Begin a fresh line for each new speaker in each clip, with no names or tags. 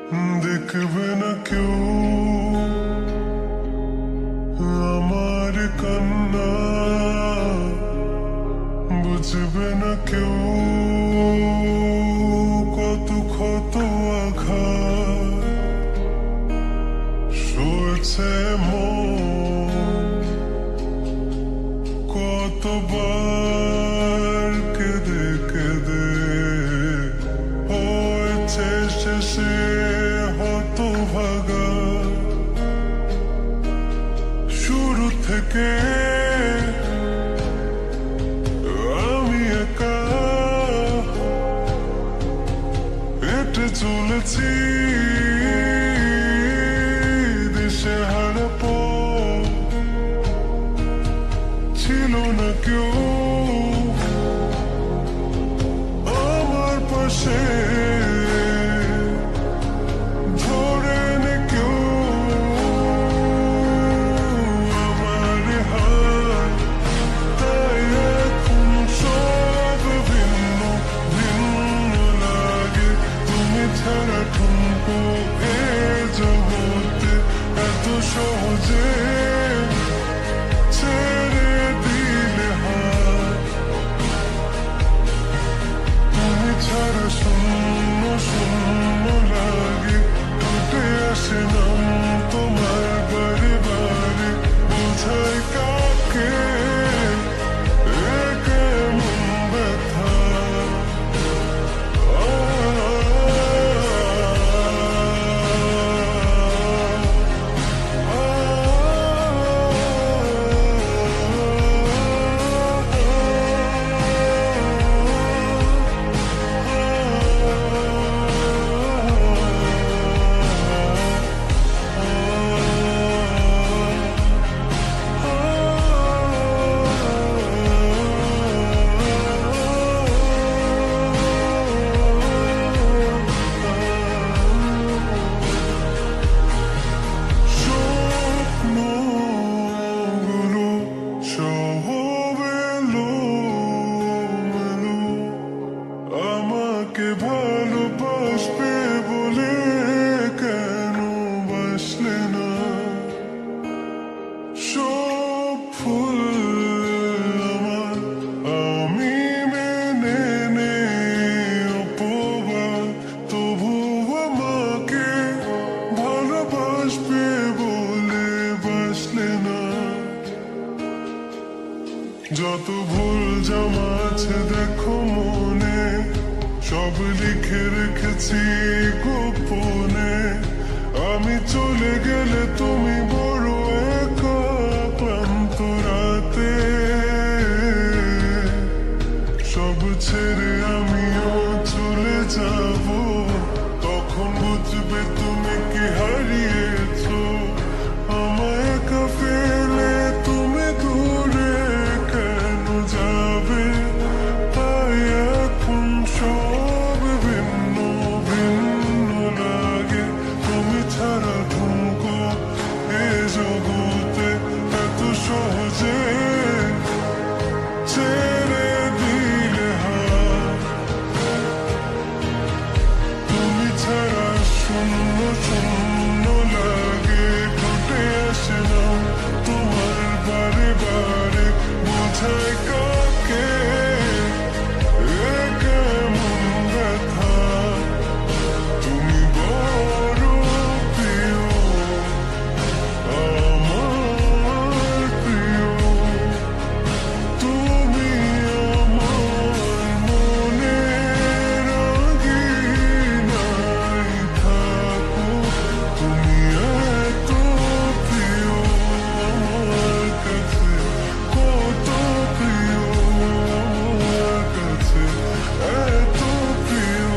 দেখবে না কেউ আমার কান্না, বুঝবে না কেউ কত ক্ষত আঘাত সয়েছে মন, কতবার কেঁদে কেঁদে হয়েছে শেষে হতভাগা। শুরু থেকে আমি একা হেঁটে চলেছি দেশে হারা পথ, ছিল না কেউ আমার পাশে, ধরে নে কেউ আমার হাত। তাই এখন সব ভিন্ন ভিন্ন লাগে, তুমি ছাড়া ঠুনকো এ জগতে এত সহজে ছেড়ে দিলে হাত। তুমি ছাড়া শূন্য শূন্য লাগে, টুটে আসে নাম তোমার বারে বারে, বোঝায় কাকে এ কেমন ব্যথা। স্বপ্নগুলো সব এলোমেলো, আমাকে ভালোবাসবে বলে কেন বাসলে না। সব ফুল আমার আমি মেনে নেই অপবাদ, তবু আমাকে ভালোবাসবে বলে বাসলে না। যত ভুল জমা আছে দেখো মনে, সব লিখে রেখেছি গোপনে। আমি চলে গেলে তুমি বড় একা ক্লান্ত রাতে, সব ছেড়ে আমিও চলে যাব, তখন বুঝবে তুমি কি হারিয়েছো। আমায় একা ফেলে তুমি দূরে কেন যাবে, তাই এখন সব ভিন্ন ভিন্ন লাগে, তুমি ছাড়া ঠুনকো এ জগতে এত সহজে ছেড়ে দিলে হাত। তুমি ছাড়া শূন্য শূন্য লাগে, ঘটে আসে না তোমার বারে বারে, বোঝায় কাকে এ কেমন ব্যথা। তুমি বড় প্রিয়, আমার প্রিয়, তুমি আমার মনের আঙিনায় থাকো। তুমি এত প্রিয় আমার কাছে, কত প্রিয় আমার কাছে, এত প্রিয়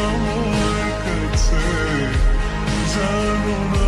আমার কাছে, জানো না।